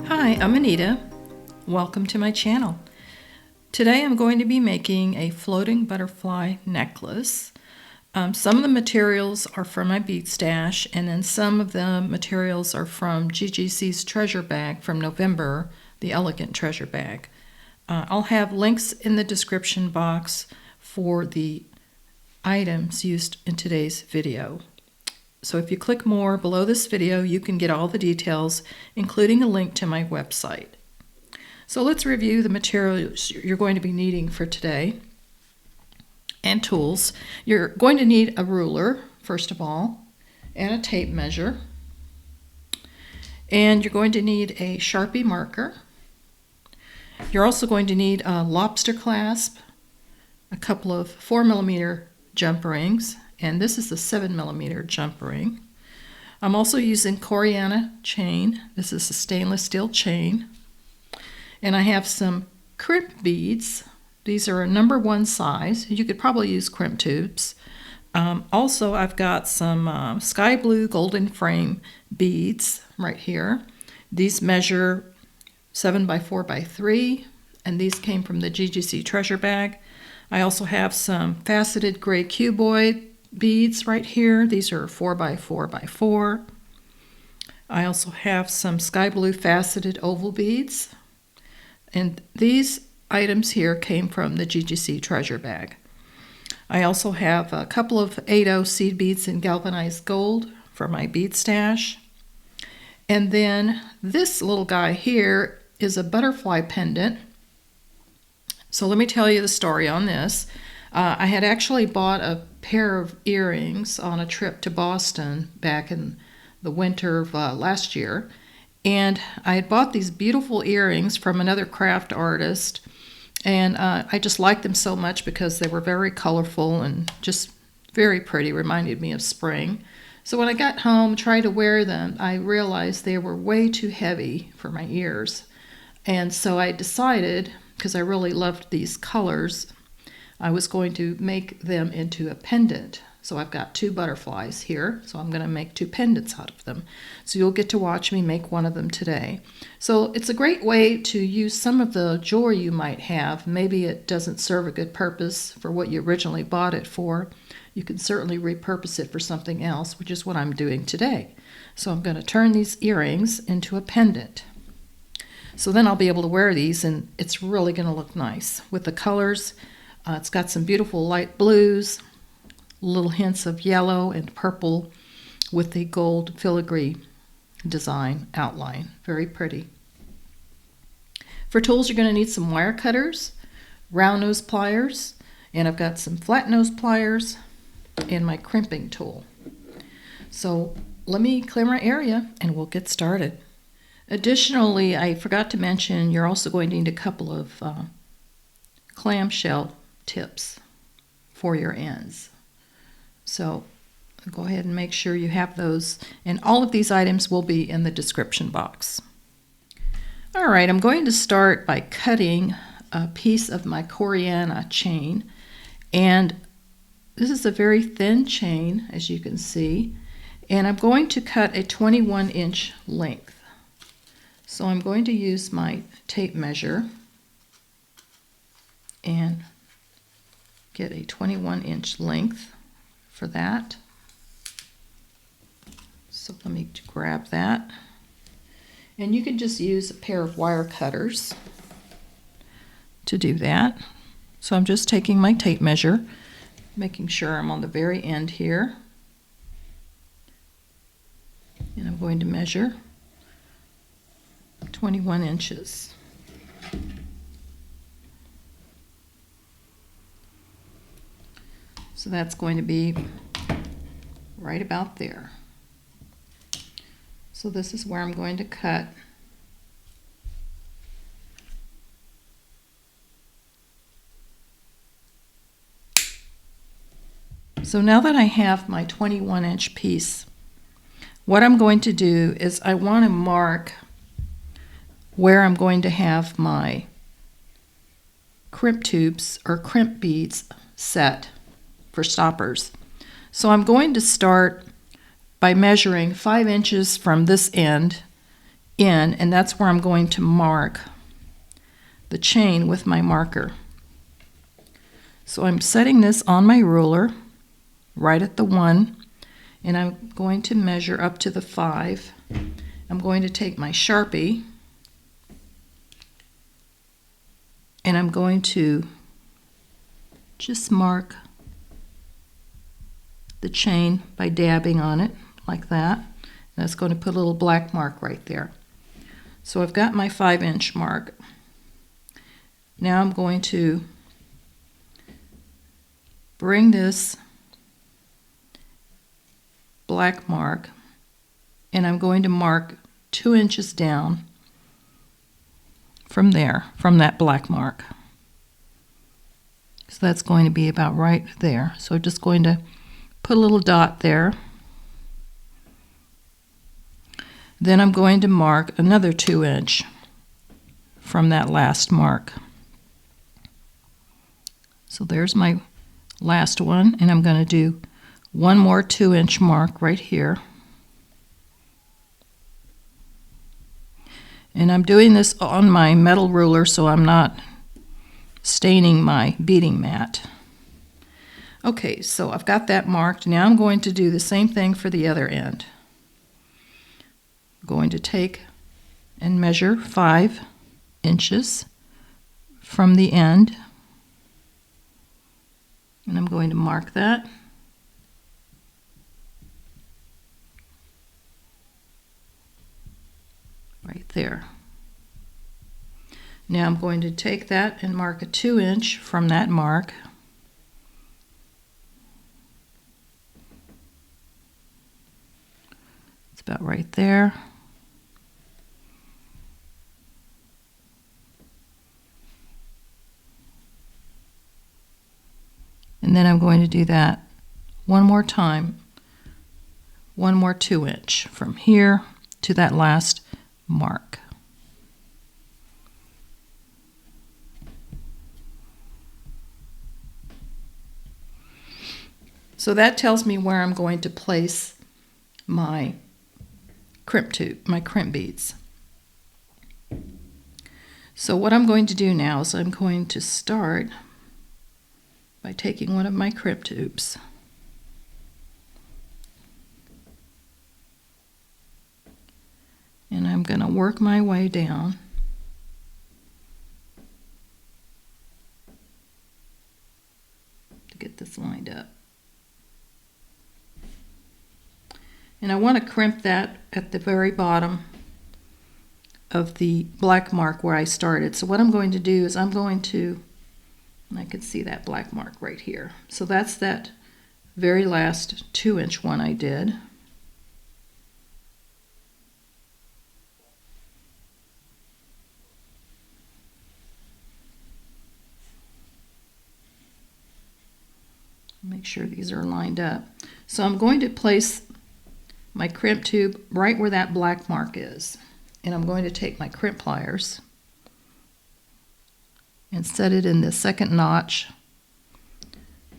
Hi, I'm Anita. Welcome to my channel. Today I'm going to be making a floating butterfly necklace. Some of the materials are from my bead stash, and then some of the materials are from GGC's treasure bag from November, the elegant treasure bag. I'll have links in the description box for the items used in today's video. So if you click more below this video, you can get all the details, including a link to my website. So let's review the materials you're going to be needing for today and tools. You're going to need a ruler, first of all, and a tape measure. And you're going to need a Sharpie marker. You're also going to need a lobster clasp, a couple of 4mm jump rings, and this is a 7mm jump ring. I'm also using Coreana chain. This is a stainless steel chain. And I have some crimp beads. These are a number 1 size. You could probably use crimp tubes. Also, I've got some sky blue golden frame beads right here. These measure 7 by 4 by 3, and these came from the GGC treasure bag. I also have some faceted gray cuboid beads right here. These are 4 by 4 by 4. I also have some sky blue faceted oval beads, and these items here came from the GGC treasure bag. I also have a couple of 8/0 seed beads in galvanized gold for my bead stash. And then this little guy here is a butterfly pendant. So let me tell you the story on this. I had actually bought a pair of earrings on a trip to Boston back in the winter of last year. And I had bought these beautiful earrings from another craft artist. And I just liked them so much because they were very colorful and just very pretty, reminded me of spring. So when I got home, tried to wear them, I realized they were way too heavy for my ears. And so I decided, because I really loved these colors, I was going to make them into a pendant. So I've got 2 butterflies here, so I'm going to make 2 pendants out of them. So you'll get to watch me make one of them today. So it's a great way to use some of the jewelry you might have. Maybe it doesn't serve a good purpose for what you originally bought it for. You can certainly repurpose it for something else, which is what I'm doing today. So I'm going to turn these earrings into a pendant. So then I'll be able to wear these, and it's really going to look nice with the colors. It's got some beautiful light blues, little hints of yellow and purple with the gold filigree design outline. Very pretty. For tools, you're going to need some wire cutters, round nose pliers, and I've got some flat nose pliers and my crimping tool. So let me clear my area and we'll get started. Additionally, I forgot to mention you're also going to need a couple of clamshell tips for your ends. So go ahead and make sure you have those, and all of these items will be in the description box. All right, I'm going to start by cutting a piece of my Coreana chain, and this is a very thin chain, as you can see, and I'm going to cut a 21-inch length. So I'm going to use my tape measure and get a 21-inch length for that. So let me grab that. And you can just use a pair of wire cutters to do that. So I'm just taking my tape measure, making sure I'm on the very end here. And I'm going to measure 21 inches. So that's going to be right about there. So this is where I'm going to cut. So now that I have my 21-inch piece, what I'm going to do is I want to mark where I'm going to have my crimp tubes or crimp beads set for stoppers. So I'm going to start by measuring 5 inches from this end in, and that's where I'm going to mark the chain with my marker. So I'm setting this on my ruler right at the 1, and I'm going to measure up to the 5. I'm going to take my Sharpie and I'm going to just mark the chain by dabbing on it like that. And that's going to put a little black mark right there. So I've got my 5-inch mark. Now I'm going to bring this black mark and I'm going to mark 2 inches down from there, from that black mark. So that's going to be about right there. So I'm just going to put a little dot there. Then I'm going to mark another 2-inch from that last mark. So there's my last one, and I'm going to do one more 2-inch mark right here. And I'm doing this on my metal ruler so I'm not staining my beading mat. Okay, so I've got that marked. Now I'm going to do the same thing for the other end. I'm going to take and measure 5 inches from the end. And I'm going to mark that. Right there. Now I'm going to take that and mark a 2-inch from that mark. It's about right there. And then I'm going to do that one more time, one more 2-inch from here to that last mark. So that tells me where I'm going to place my crimp tube, my crimp beads. So what I'm going to do now is I'm going to start by taking one of my crimp tubes. And I'm going to work my way down to get this lined up. And I want to crimp that at the very bottom of the black mark where I started. So what I'm going to do is I'm going to, and I can see that black mark right here. So that's that very last 2-inch one I did. Make sure these are lined up. So I'm going to place my crimp tube right where that black mark is. And I'm going to take my crimp pliers and set it in the second notch.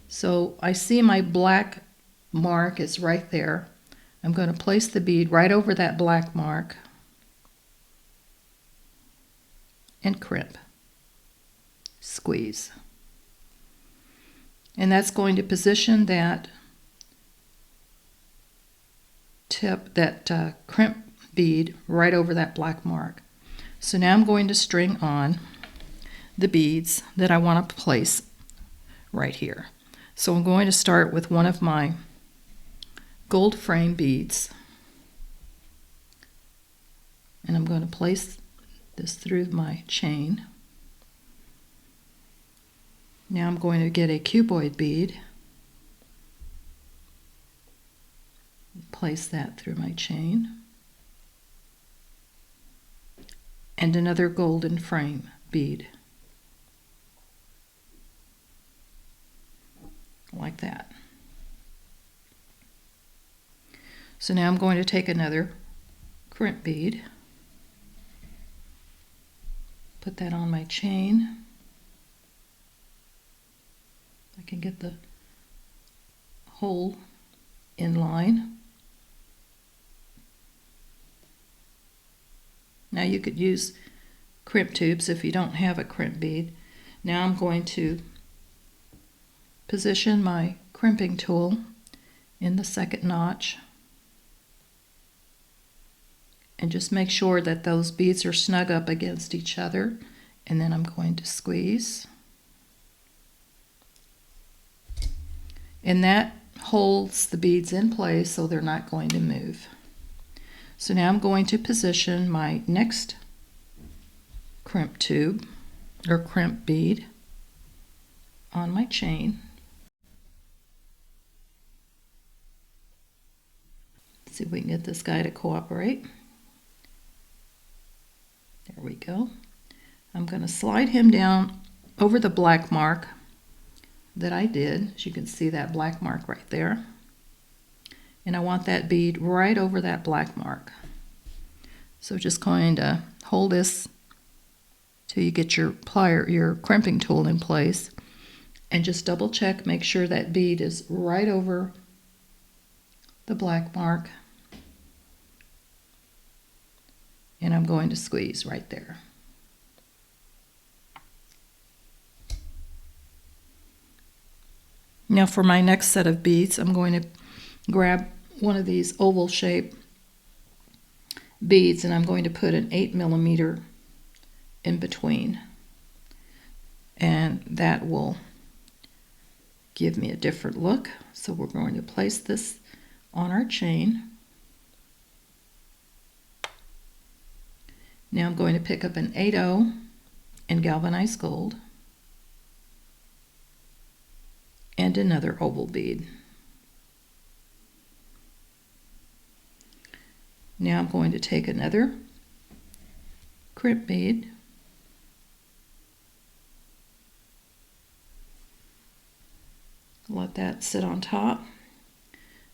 So I see my black mark is right there. I'm going to place the bead right over that black mark and crimp, squeeze. And that's going to position that tip, that crimp bead right over that black mark. So now I'm going to string on the beads that I want to place right here. So I'm going to start with one of my gold frame beads, and I'm going to place this through my chain. Now I'm going to get a cuboid bead, place that through my chain, and another golden frame bead, like that. So now I'm going to take another crimp bead, put that on my chain. I can get the hole in line. Now you could use crimp tubes if you don't have a crimp bead. Now I'm going to position my crimping tool in the second notch and just make sure that those beads are snug up against each other, and then I'm going to squeeze. And that holds the beads in place so they're not going to move. So now I'm going to position my next crimp tube or crimp bead on my chain. See if we can get this guy to cooperate. There we go. I'm going to slide him down over the black mark that I did. As you can see, that black mark right there. And I want that bead right over that black mark. So just going to hold this till you get your crimping tool in place, and just double check, make sure that bead is right over the black mark. And I'm going to squeeze right there. Now for my next set of beads, I'm going to grab one of these oval shaped beads, and I'm going to put an 8mm in between, and that will give me a different look. So we're going to place this on our chain. Now I'm going to pick up an 8/0 in galvanized gold and another oval bead. Now I'm going to take another crimp bead, let that sit on top.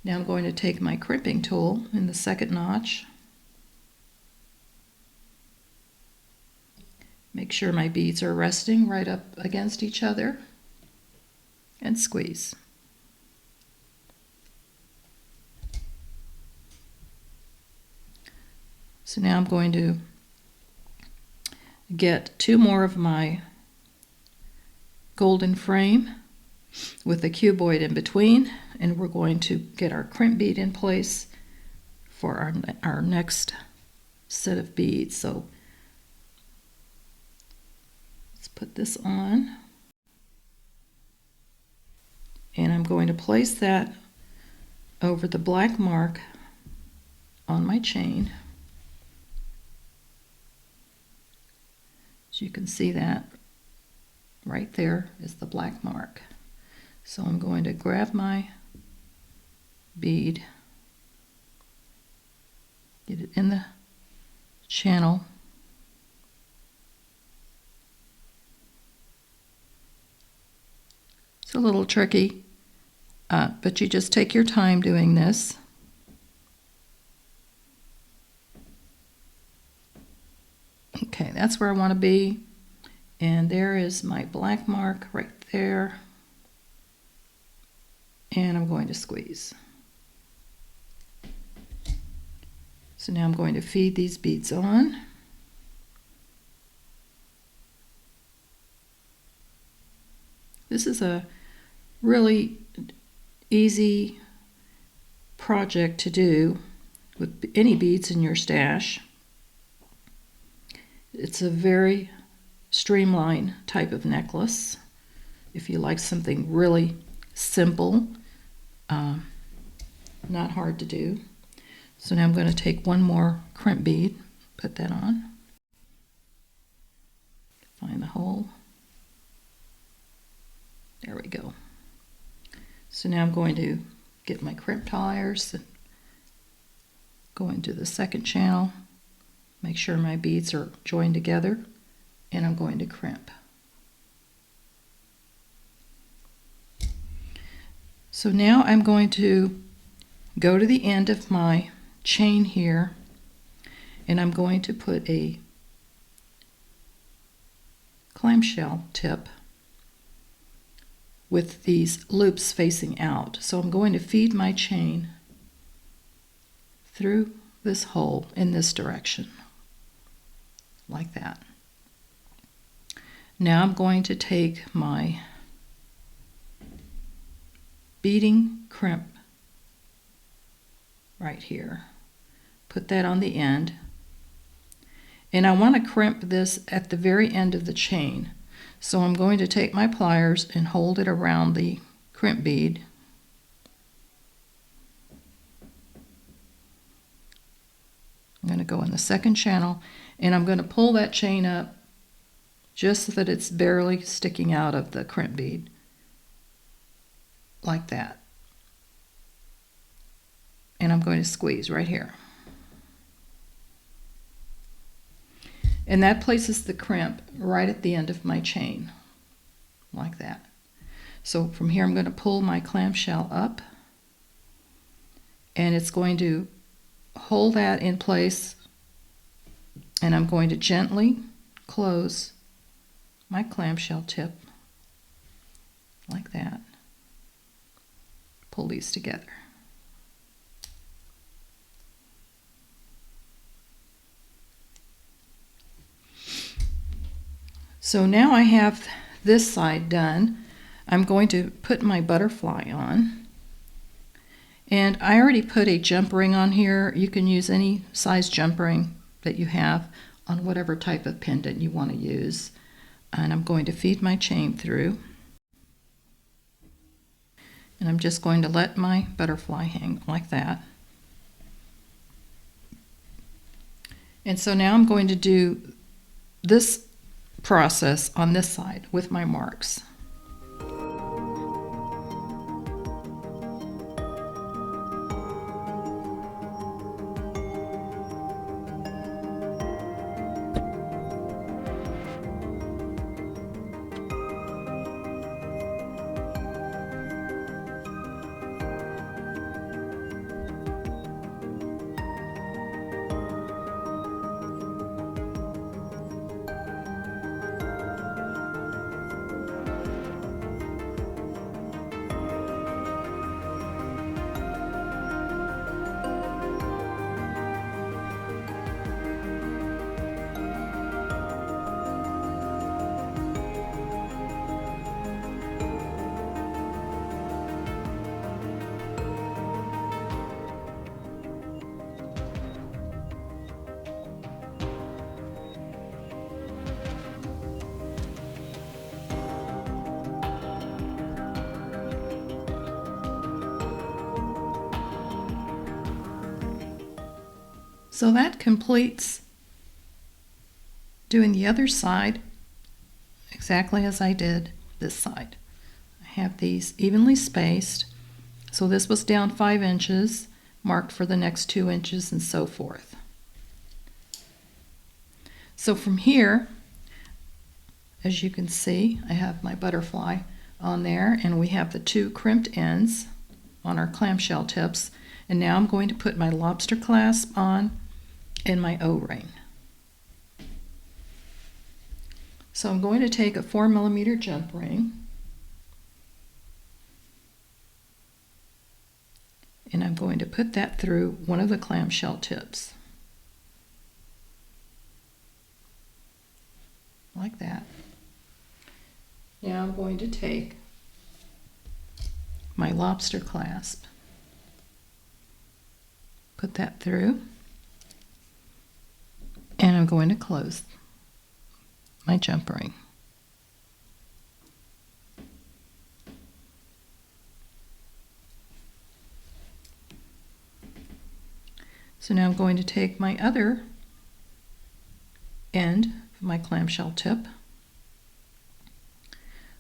Now I'm going to take my crimping tool in the second notch, make sure my beads are resting right up against each other, and squeeze. So now I'm going to get 2 more of my golden frame with a cuboid in between, and we're going to get our crimp bead in place for our next set of beads. So let's put this on, and I'm going to place that over the black mark on my chain. So you can see that right there is the black mark. So I'm going to grab my bead, get it in the channel, it's a little tricky, but you just take your time doing this. Okay, that's where I want to be, and there is my black mark right there, and I'm going to squeeze. So now I'm going to feed these beads on. This is a really easy project to do with any beads in your stash. It's a very streamlined type of necklace. If you like something really simple, not hard to do. So now I'm going to take one more crimp bead, put that on, find the hole. There we go. So now I'm going to get my crimp pliers and go into the second channel, make sure my beads are joined together, and I'm going to crimp. So now I'm going to go to the end of my chain here, and I'm going to put a clamshell tip with these loops facing out. So I'm going to feed my chain through this hole in this direction. like that. Now I'm going to take my beading crimp right here, put that on the end, and I want to crimp this at the very end of the chain. So I'm going to take my pliers and hold it around the crimp bead. I'm going to go in the second channel, and I'm going to pull that chain up just so that it's barely sticking out of the crimp bead, like that. And I'm going to squeeze right here. And that places the crimp right at the end of my chain, like that. So from here I'm going to pull my clamshell up, and it's going to hold that in place, and I'm going to gently close my clamshell tip like that. Pull these together. So now I have this side done. I'm going to put my butterfly on. And I already put a jump ring on here. You can use any size jump ring that you have on whatever type of pendant you want to use. And I'm going to feed my chain through. And I'm just going to let my butterfly hang like that. And so now I'm going to do this process on this side with my marks. So that completes doing the other side exactly as I did this side. I have these evenly spaced. So this was down 5 inches, marked for the next 2 inches, and so forth. So from here, as you can see, I have my butterfly on there, and we have the 2 crimped ends on our clamshell tips. And now I'm going to put my lobster clasp on and my O-ring. So I'm going to take a 4mm jump ring, and I'm going to put that through one of the clamshell tips, like that. Now I'm going to take my lobster clasp, put that through, and I'm going to close my jump ring. So now I'm going to take my other end of my clamshell tip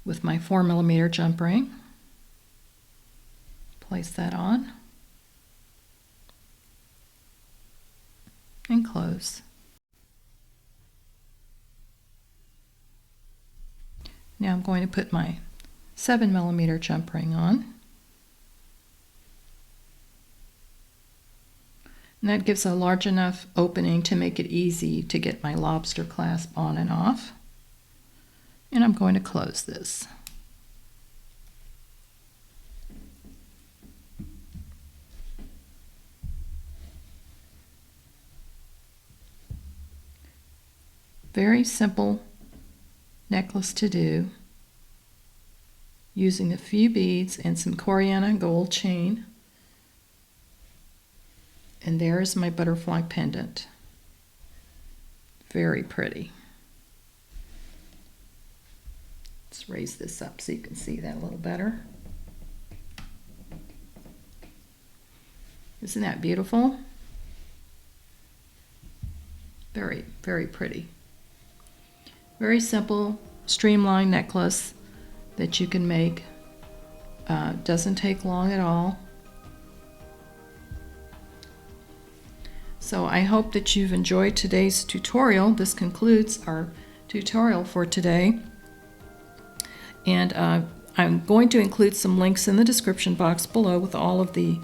with my 4mm jump ring, place that on, and close. Now I'm going to put my 7mm jump ring on. And that gives a large enough opening to make it easy to get my lobster clasp on and off. And I'm going to close this. very simple necklace to do, using a few beads and some Coreana gold chain. And there's my butterfly pendant. Very pretty. Let's raise this up so you can see that a little better. Isn't that beautiful? Very, very pretty. Very simple, streamlined necklace that you can make. Doesn't take long at all. So I hope that you've enjoyed today's tutorial. This concludes our tutorial for today. And I'm going to include some links in the description box below with all of the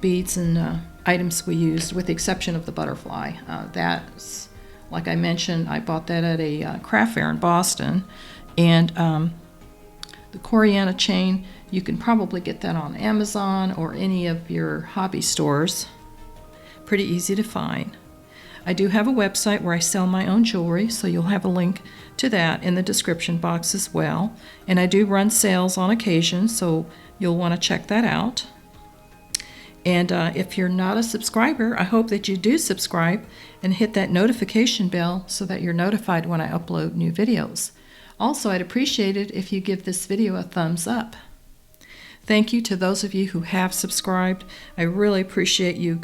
beads and items we used, with the exception of the butterfly. That's, like I mentioned, I bought that at a craft fair in Boston. And the Coreana chain, you can probably get that on Amazon or any of your hobby stores. Pretty easy to find. I do have a website where I sell my own jewelry, so you'll have a link to that in the description box as well. And I do run sales on occasion, so you'll want to check that out. And if you're not a subscriber, I hope that you do subscribe and hit that notification bell so that you're notified when I upload new videos. Also, I'd appreciate it if you give this video a thumbs up. Thank you to those of you who have subscribed. I really appreciate you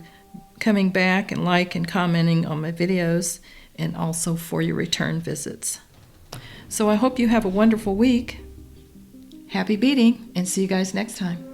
coming back and and commenting on my videos, and also for your return visits. So I hope you have a wonderful week. Happy beading, and see you guys next time.